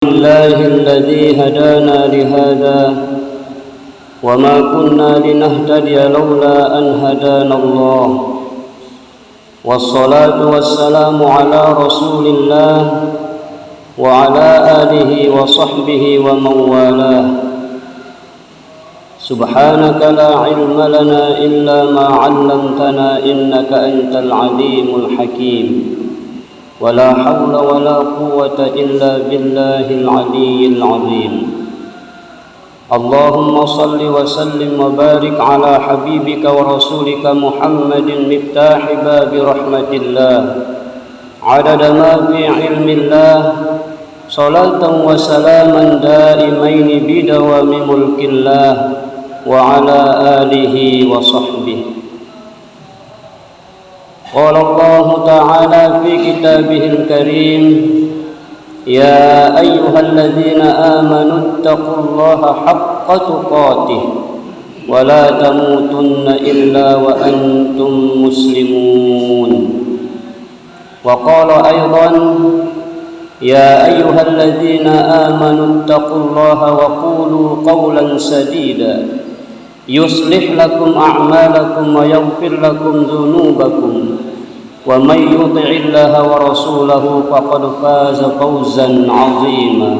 لله الذي هدانا لهذا وما كنا لنهتدي لولا أن هدانا الله والصلاة والسلام على رسول الله وعلى آله وصحبه ومن والاه سبحانك لا علم لنا إلا ما علمتنا إنك أنت العليم الحكيم ولا حول ولا قوة إلا بالله العلي العظيم اللهم صل وسلم وبارك على حبيبك ورسولك محمد مفتاح باب رحمة الله عدد ما في علم الله صلاة وسلاما دائمين بدوام ملك الله وعلى آله وصحبه. قال الله تعالى في كتابه الكريم يا أيها الذين آمنوا اتقوا الله حق تقاته ولا تموتن إلا وأنتم مسلمون. وقال أيضا يا أيها الذين آمنوا اتقوا الله وقولوا قولا سديدا يصلح لكم أعمالكم ويغفر لكم ذنوبكم ومن يطع الله ورسوله فقد فاز فوزا عظيما.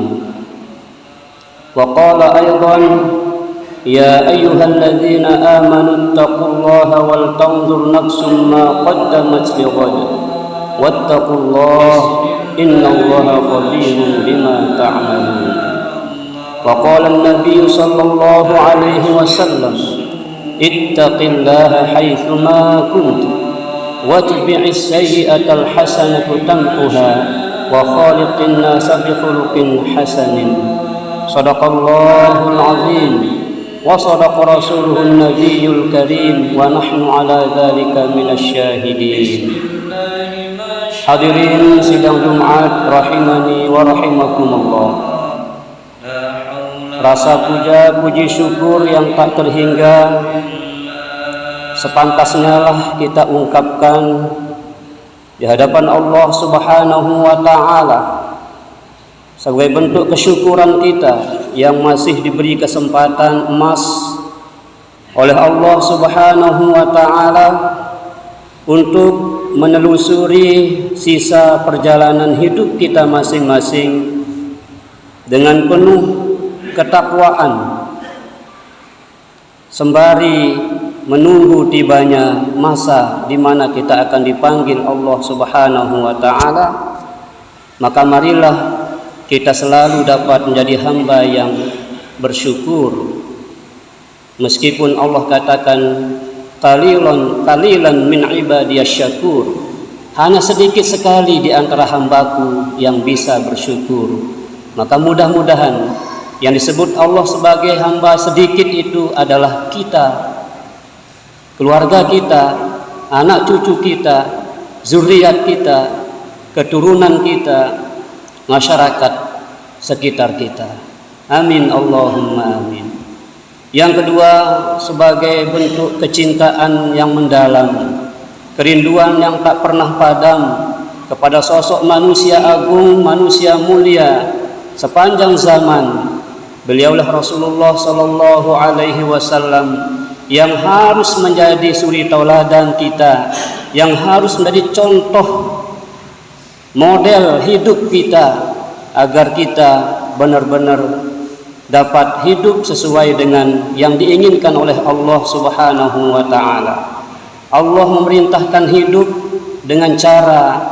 وقال أيضا يا أيها الذين آمنوا اتقوا الله ولتنظر نفس ما قدمت لغد واتقوا الله إن الله خبير بما تعملون. وقال النبي صلى الله عليه وسلم اتق الله حيثما كنت واتبع السيئة الحسنة تمحها وخالق الناس بخلق حسن. صدق الله العظيم وصدق رسوله النبي الكريم ونحن على ذلك من الشاهدين. Hadirin sidang Jumat rahimani wa rahimakumullah. Rasa puja, puji syukur yang tak terhingga sepantasnya lah kita ungkapkan di hadapan Allah Subhanahu wa ta'ala sebagai bentuk kesyukuran kita yang masih diberi kesempatan emas oleh Allah Subhanahu wa ta'ala untuk menelusuri sisa perjalanan hidup kita masing-masing dengan penuh ketakwaan sembari menunggu tibanya masa di mana kita akan dipanggil Allah Subhanahu wa ta'ala. Maka marilah kita selalu dapat menjadi hamba yang bersyukur, meskipun Allah katakan qalilan min ibadiyasy syakur, hanya sedikit sekali di antara hambaku yang bisa bersyukur. Maka mudah-mudahan yang disebut Allah sebagai hamba sedikit itu adalah kita, keluarga kita, anak cucu kita, zuriat kita, keturunan kita, masyarakat sekitar kita. Amin Allahumma amin. Yang kedua, sebagai bentuk kecintaan yang mendalam, kerinduan yang tak pernah padam kepada sosok manusia agung, manusia mulia sepanjang zaman, beliaulah Rasulullah sallallahu alaihi wasallam yang harus menjadi suri tauladan kita, yang harus menjadi contoh model hidup kita agar kita benar-benar dapat hidup sesuai dengan yang diinginkan oleh Allah Subhanahu wa ta'ala. Allah memerintahkan hidup dengan cara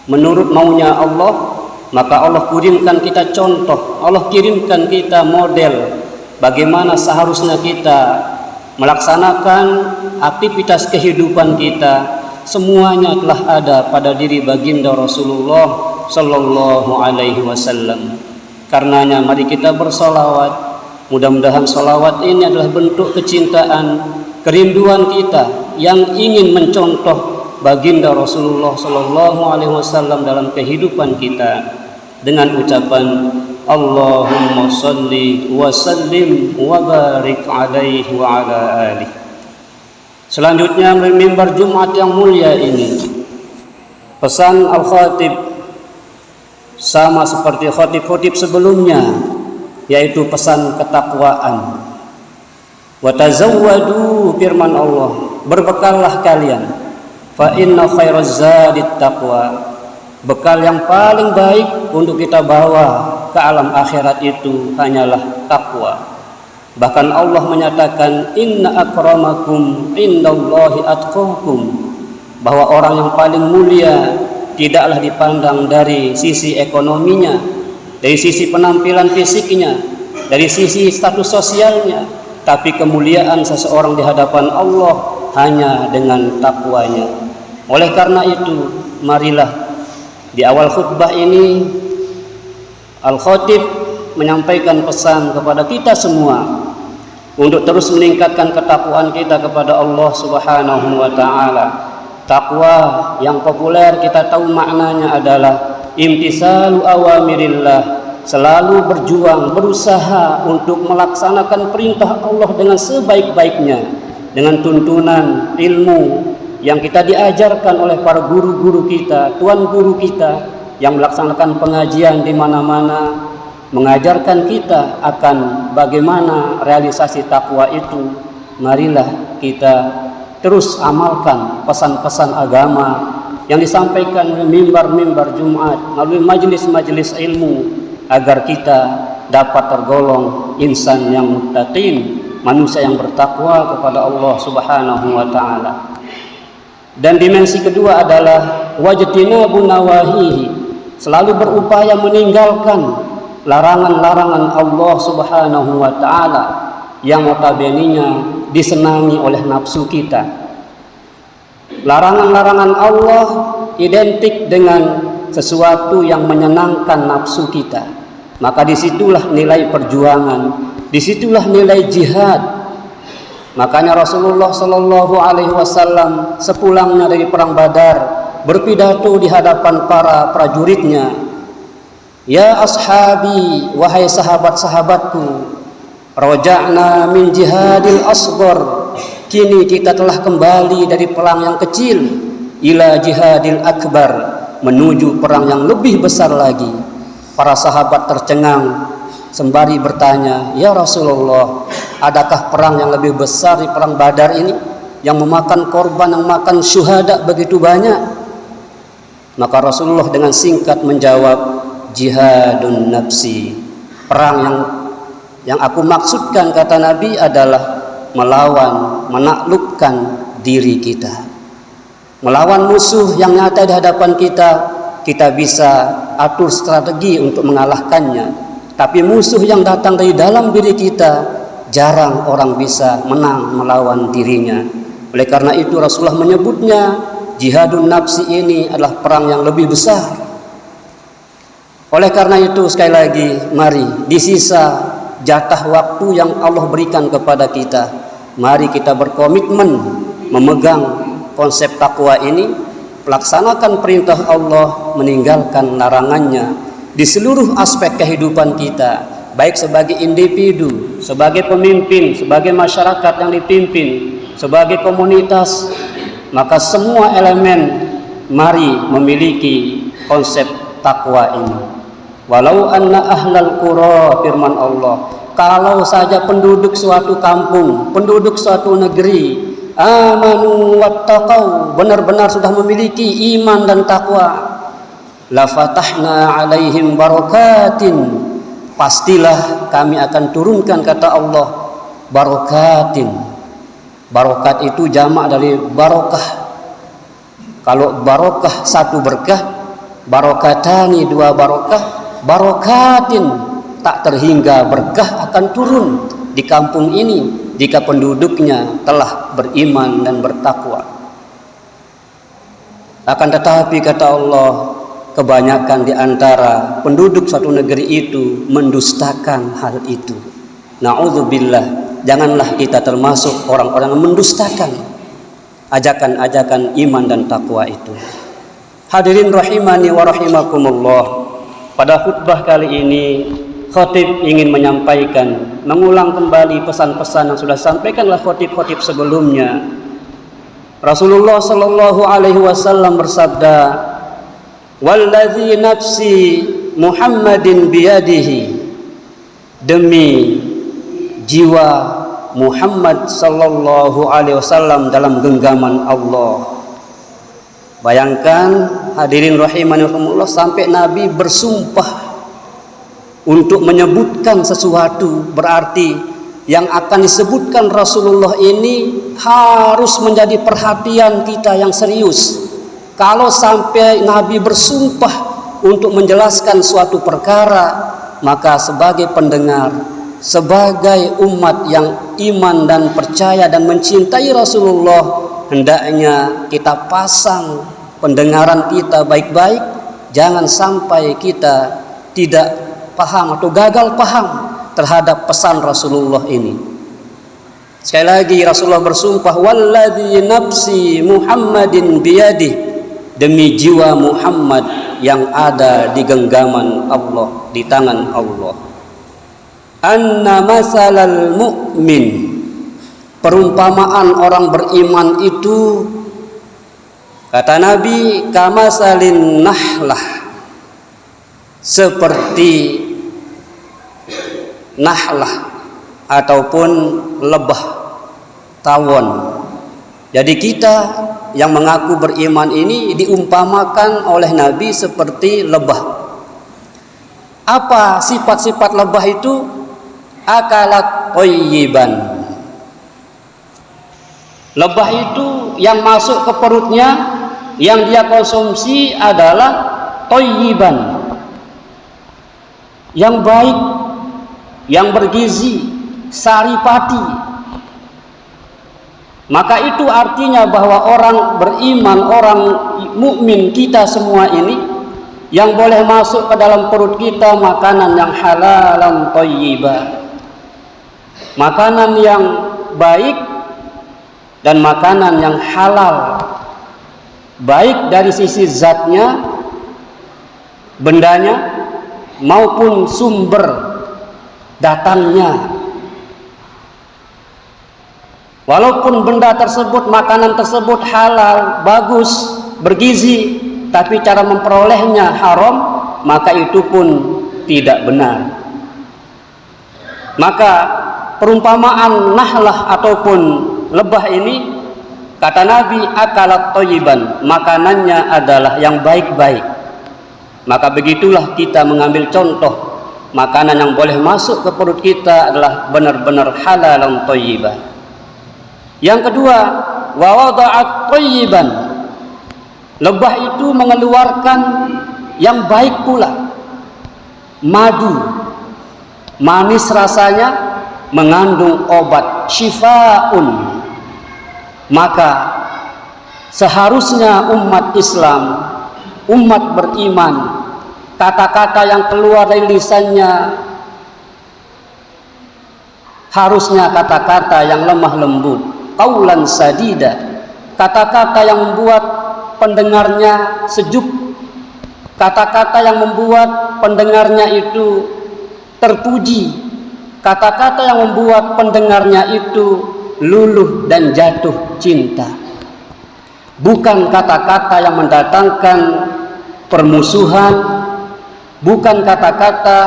menurut maunya Allah, maka Allah kirimkan kita contoh, Allah kirimkan kita model bagaimana seharusnya kita melaksanakan aktivitas kehidupan kita. Semuanya telah ada pada diri baginda Rasulullah sallallahu alaihi wasallam. Karenanya mari kita bersolawat. Mudah-mudahan solawat ini adalah bentuk kecintaan, kerinduan kita yang ingin mencontoh baginda Rasulullah sallallahu alaihi wasallam dalam kehidupan kita dengan ucapan Allahumma salli wa sallim wa barik alaihi wa ala alihi. Selanjutnya mimbar Jumat yang mulia ini, pesan Al-Khatib sama seperti khotib-khotib sebelumnya, yaitu pesan ketakwaan. Wa tazawwadu, firman Allah, berbekallah kalian, fa inna khairaz zadit taqwa. Bekal yang paling baik untuk kita bawa ke alam akhirat itu hanyalah takwa. Bahkan Allah menyatakan, inna akramakum indallahi atqakum, bahwa orang yang paling mulia tidaklah dipandang dari sisi ekonominya, dari sisi penampilan fisiknya, dari sisi status sosialnya, tapi kemuliaan seseorang di hadapan Allah hanya dengan takwanya. Oleh karena itu, marilah di awal khutbah ini Al-Khatib menyampaikan pesan kepada kita semua untuk terus meningkatkan ketakwaan kita kepada Allah Subhanahu wa taala. Takwa yang populer kita tahu maknanya adalah imtisalu awamirillah, selalu berjuang, berusaha untuk melaksanakan perintah Allah dengan sebaik-baiknya, dengan tuntunan ilmu yang kita diajarkan oleh para guru-guru kita, tuan guru kita yang melaksanakan pengajian di mana-mana, mengajarkan kita akan bagaimana realisasi takwa itu. Marilah kita terus amalkan pesan-pesan agama yang disampaikan oleh mimbar-mimbar Jumat, melalui majelis-majelis ilmu, agar kita dapat tergolong insan yang muttaqin, manusia yang bertakwa kepada Allah Subhanahu wa taala. Dan dimensi kedua adalah wajtinabun nawahihi, selalu berupaya meninggalkan larangan-larangan Allah Subhanahu wa taala yang notabene-nya disenangi oleh nafsu kita. Larangan-larangan Allah identik dengan sesuatu yang menyenangkan nafsu kita. Maka disitulah nilai perjuangan, disitulah nilai jihad. Makanya Rasulullah Shallallahu Alaihi Wasallam sepulangnya dari perang Badar berpidato di hadapan para prajuritnya, ya ashabi, wahai sahabat-sahabatku, roja'na min jihadil asghar, kini kita telah kembali dari perang yang kecil, ila jihadil akbar, menuju perang yang lebih besar lagi. Para sahabat tercengang sembari bertanya, ya Rasulullah, adakah perang yang lebih besar di perang Badar ini, yang memakan korban, yang memakan syuhada begitu banyak? Maka Rasulullah dengan singkat menjawab, jihadun nafsi, perang yang aku maksudkan, kata Nabi, adalah melawan, menaklukkan diri kita. Melawan musuh yang nyata di hadapan kita, kita bisa atur strategi untuk mengalahkannya. Tapi musuh yang datang dari dalam diri kita, jarang orang bisa menang melawan dirinya. Oleh karena itu Rasulullah menyebutnya, jihadun nafsi ini adalah perang yang lebih besar. Oleh karena itu sekali lagi, mari di sisa jatah waktu yang Allah berikan kepada kita, mari kita berkomitmen memegang konsep takwa ini, laksanakan perintah Allah, meninggalkan larangannya di seluruh aspek kehidupan kita, baik sebagai individu, sebagai pemimpin, sebagai masyarakat yang dipimpin, sebagai komunitas. Maka semua elemen mari memiliki konsep takwa ini. Walau anna ahlal qura, firman Allah, kalau saja penduduk suatu kampung, penduduk suatu negeri, amanu wattaqau, benar-benar sudah memiliki iman dan takwa, la fatahna alaihim barakatin, pastilah kami akan turunkan, kata Allah, barakatin. Barokat itu jamak dari barokah. Kalau barokah satu berkah, barokatani dua barokah, barokatin tak terhingga berkah akan turun di kampung ini jika penduduknya telah beriman dan bertakwa. Akan tetapi kata Allah, kebanyakan di antara penduduk suatu negeri itu mendustakan hal itu. Na'udzubillah, janganlah kita termasuk orang-orang yang mendustakan ajakan-ajakan iman dan takwa itu. Hadirin rahimani wa rahimakumullah, pada khutbah kali ini khatib ingin menyampaikan, mengulang kembali pesan-pesan yang sudah disampaikan oleh khatib-khatib sebelumnya. Rasulullah Shallallahu Alaihi Wasallam bersabda, walladzi nafsi Muhammadin biyadihi, demi jiwa Muhammad sallallahu alaihi wasallam dalam genggaman Allah. Bayangkan hadirin rahimanillah, sampai Nabi bersumpah untuk menyebutkan sesuatu, berarti yang akan disebutkan Rasulullah ini harus menjadi perhatian kita yang serius. Kalau sampai Nabi bersumpah untuk menjelaskan suatu perkara, maka sebagai pendengar, sebagai umat yang iman dan percaya dan mencintai Rasulullah, hendaknya kita pasang pendengaran kita baik-baik, jangan sampai kita tidak paham atau gagal paham terhadap pesan Rasulullah ini. Sekali lagi Rasulullah bersumpah, walladzi nafsi Muhammadin biyadih, demi jiwa Muhammad yang ada di genggaman Allah, di tangan Allah. Anna masalal mu'min, perumpamaan orang beriman itu, kata Nabi, kamasalin nahlah, seperti nahlah ataupun lebah tawon. Jadi kita yang mengaku beriman ini diumpamakan oleh Nabi seperti lebah. Apa sifat-sifat lebah itu? Akalat thayyiban. Lebah itu yang masuk ke perutnya, yang dia konsumsi adalah thayyiban, yang baik, yang bergizi, saripati. Maka itu artinya bahwa orang beriman, orang mukmin, kita semua ini, yang boleh masuk ke dalam perut kita makanan yang halalan thayyibah, makanan yang baik dan makanan yang halal, baik dari sisi zatnya, bendanya, maupun sumber datangnya. Walaupun benda tersebut, makanan tersebut halal, bagus, bergizi, tapi cara memperolehnya haram, maka itu pun tidak benar. Maka perumpamaan nahlah ataupun lebah ini, kata Nabi, akalat thayyiban, makanannya adalah yang baik-baik. Maka begitulah kita mengambil contoh, makanan yang boleh masuk ke perut kita adalah benar-benar halalan thayyibah. Yang kedua, wa wada'at thayyiban, lebah itu mengeluarkan yang baik pula, madu, manis rasanya, mengandung obat, syifaun. Maka seharusnya umat Islam, umat beriman, kata-kata yang keluar dari lisannya harusnya kata-kata yang lemah lembut, qaulan sadida, kata-kata yang membuat pendengarnya sejuk, kata-kata yang membuat pendengarnya itu terpuji, kata-kata yang membuat pendengarnya itu luluh dan jatuh cinta. Bukan kata-kata yang mendatangkan permusuhan, bukan kata-kata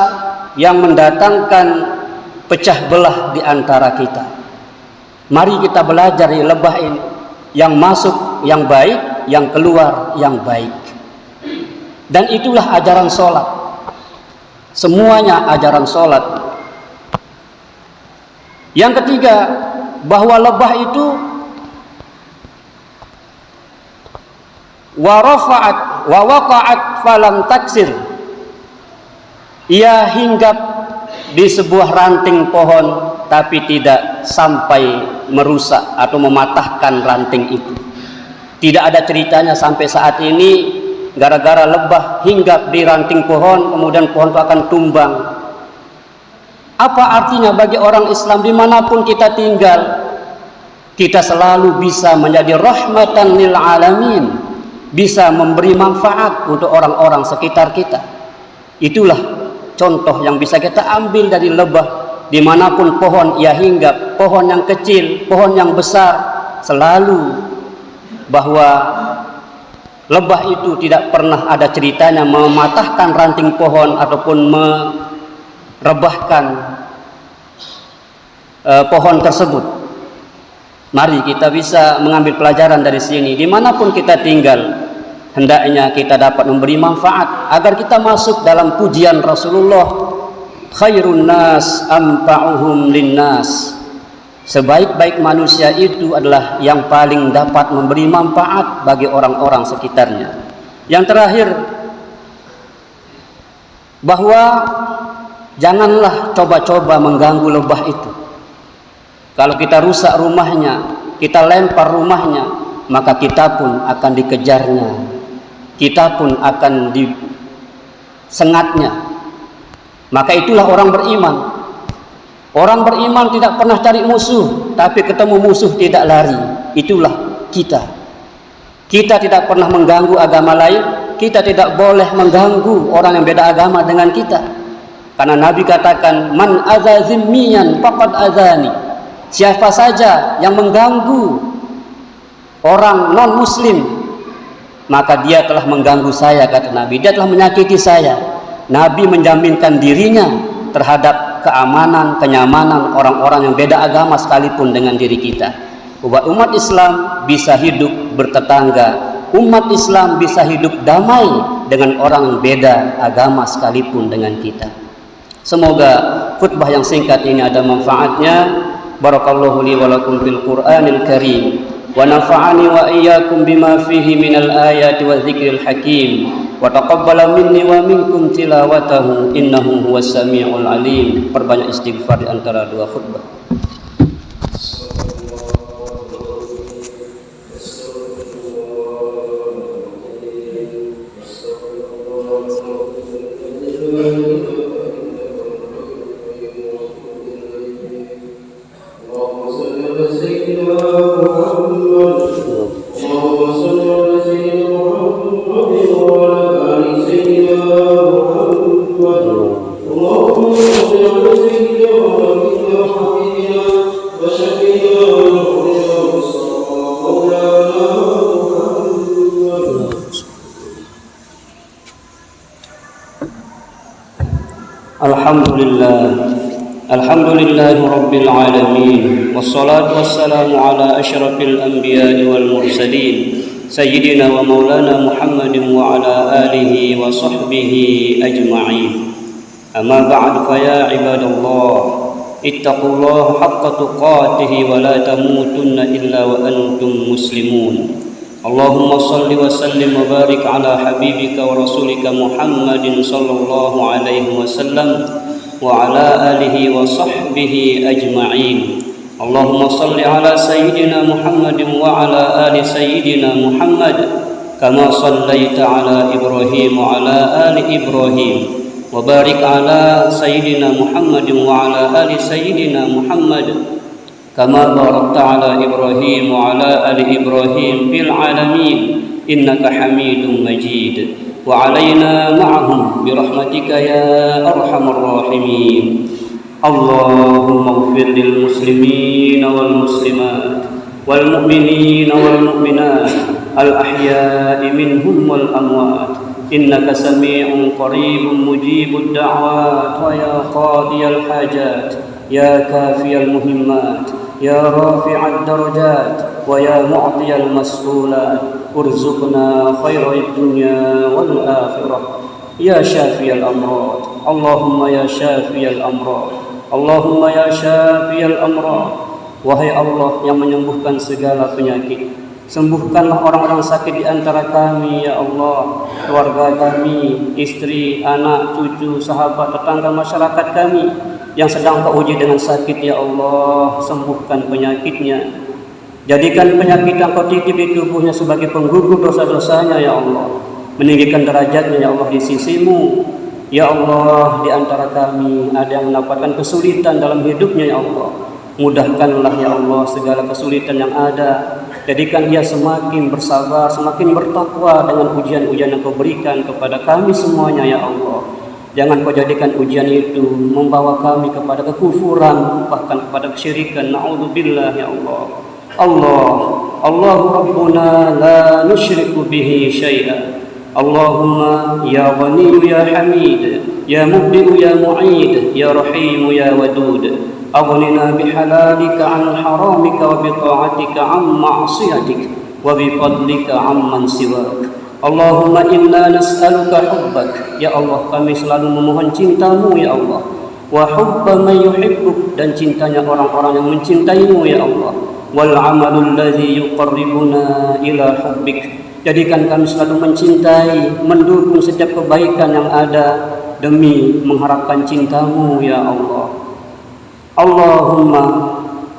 yang mendatangkan pecah belah di antara kita. Mari kita belajar dari lebah ini, yang masuk yang baik, yang keluar yang baik. Dan itulah ajaran sholat, semuanya ajaran sholat. Yang ketiga, bahwa lebah itu wa rafa'at wa waqa'at falam taksir, ia hinggap di sebuah ranting pohon tapi tidak sampai merusak atau mematahkan ranting itu. Tidak ada ceritanya sampai saat ini gara-gara lebah hinggap di ranting pohon kemudian pohon itu akan tumbang. Apa artinya bagi orang Islam dimanapun kita tinggal, kita selalu bisa menjadi rahmatan lil alamin, bisa memberi manfaat untuk orang-orang sekitar kita. Itulah contoh yang bisa kita ambil dari lebah. Dimanapun pohon ia hinggap, pohon yang kecil, pohon yang besar, selalu bahwa Lebah itu tidak pernah ada ceritanya mematahkan ranting pohon ataupun merebahkan pohon tersebut. Mari kita bisa mengambil pelajaran dari sini. Dimanapun kita tinggal, hendaknya kita dapat memberi manfaat agar kita masuk dalam pujian Rasulullah, khairun nas anfa'uhum linnas. Sebaik-baik manusia itu adalah yang paling dapat memberi manfaat bagi orang-orang sekitarnya. Yang terakhir, bahwa janganlah coba-coba mengganggu lebah itu. Kalau kita rusak rumahnya, kita lempar rumahnya, maka kita pun akan dikejarnya, kita pun akan disengatnya. Maka itulah orang beriman. Orang beriman tidak pernah cari musuh, tapi ketemu musuh tidak lari. Itulah kita. Kita tidak pernah mengganggu agama lain. Kita tidak boleh mengganggu orang yang beda agama dengan kita. Karena Nabi katakan, man adza zimmiyan faqad adzani. Siapa saja yang mengganggu orang non muslim, maka dia telah mengganggu saya, kata Nabi. Dia telah menyakiti saya. Nabi menjaminkan dirinya terhadap keamanan, kenyamanan orang-orang yang beda agama sekalipun dengan diri kita. Bahwa umat Islam bisa hidup bertetangga, umat Islam bisa hidup damai dengan orang yang beda agama sekalipun dengan kita. Semoga khutbah yang singkat ini ada manfaatnya. Barakallahu li wa lakum fil Qur'anil Karim wa nafa'ani wa iyyakum bima fihi minal ayati wa dzikril hakim wa taqabbala minni wa minkum tilawatahu innahu huwas samiul alim. Perbanyak istighfar di antara dua khutbah. Alhamdulillahi rabbil alamin wassalatu wassalamu ala asyrafil anbiya'i wal mursalin sayyidina wa maulana Muhammadin wa ala alihi wa sahbihi ajma'in. Amma ba'd, fa ya ibadallah ittaqullaha haqqa tuqatih wa la tamutunna illa wa antum muslimun. Allahumma salli wa sallim wa barik ala habibika wa rasulika Muhammadin sallallahu alaihi wasallam wa ala alihi wa sahbihi ajma'in. Allahumma salli ala sayyidina Muhammadin wa ala ali sayyidina Muhammad kama sallaita ala Ibrahim wa ala ali Ibrahim wa barik ala sayyidina Muhammadin wa ala ali sayyidina Muhammad kama barakta ala Ibrahim wa ala ali Ibrahim fil alamin innaka Hamidum Majid. وعلينا معهم برحمتك يا أرحم الراحمين. اللهم اغفر للمسلمين والمسلمات والمؤمنين والمؤمنات الأحياء منهم والأموات إنك سميع قريب مجيب الدعوات ويا قاضي الحاجات يا كافي المهمات يا رافع الدرجات ويا معطي المسؤولات ارزقنا خير الدنيا والآخرة يا شافي الأمراض. اللهم يا شافي الأمراض. اللهم يا شافي الأمراض. Wahai Allah yang menyembuhkan segala penyakit, sembuhkanlah orang-orang sakit di antara kami ya Allah, keluarga kami, istri, anak, cucu, sahabat, tetangga, masyarakat kami yang sedang teruji dengan sakit ya Allah, sembuhkan penyakitnya. Jadikan penyakit yang kau titip di tubuhnya sebagai penggugur dosa-dosanya ya Allah, meninggikan derajatnya ya Allah di sisimu. Ya Allah, di antara kami ada yang mendapatkan kesulitan dalam hidupnya ya Allah, mudahkanlah ya Allah segala kesulitan yang ada. Jadikan dia semakin bersabar, semakin bertakwa dengan ujian-ujian yang kau berikan kepada kami semuanya ya Allah. Jangan kau jadikan ujian itu membawa kami kepada kekufuran, bahkan kepada kesyirikan. Na'udzubillah ya Allah. الله ربنا لا نشرك به شيئا اللهم يا غني يا حميد يا مبدئ يا معيد يا رحيم يا ودود أغننا بحلالك عن حرامك وبطاعتك عن معصيتك وبفضلك عمن سواك Allahumma inna nas'aluka hubbak. Ya Allah, kami selalu memohon cintamu ya Allah. Wa hubba man yuhibbuk, dan cintanya orang-orang yang mencintaimu ya Allah. Wal amalul ladzi yuqarribuna ila hubbik. Jadikan kami selalu mencintai, mendukung setiap kebaikan yang ada demi mengharapkan cintamu ya Allah. Allahumma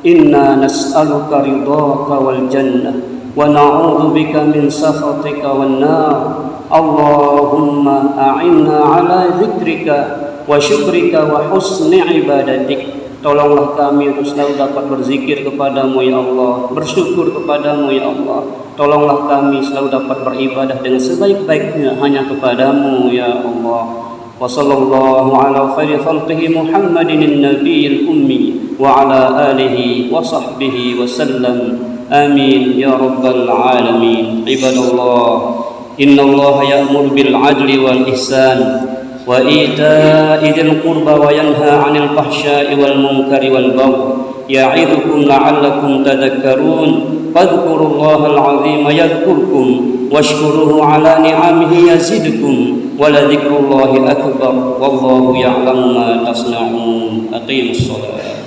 inna nas'aluka ridhaka wal jannah wa na'udzu bika min sakhatika wan nar. Allahumma a'inna ala dzikrika wa syukrika wa husni ibadatik. Tolonglah kami untuk selalu dapat berzikir kepadamu ya Allah, bersyukur kepadamu ya Allah. Tolonglah kami selalu dapat beribadah dengan sebaik-baiknya hanya kepadamu ya Allah. Wa sallallahu ala khairi khalqihi Muhammadin an-nabiyil ummi wa ala alihi wa sahbihi wa sallam. Amin ya rabbal alamin. Ibadallah, innallaha ya'muru bil adli wal ihsan wa ita'i dzil qurba wa yanha 'anil fahsya'i wal munkari wal baghi ya'idzukum la'allakum tadhakkarun. Fadhkurullahal 'azima yadhkurkum washkuruhu 'ala ni'amihi yazidkum wa la dzikrullahi akbar wallahu ya'lamu ma tasna'un. Aqimus shalah.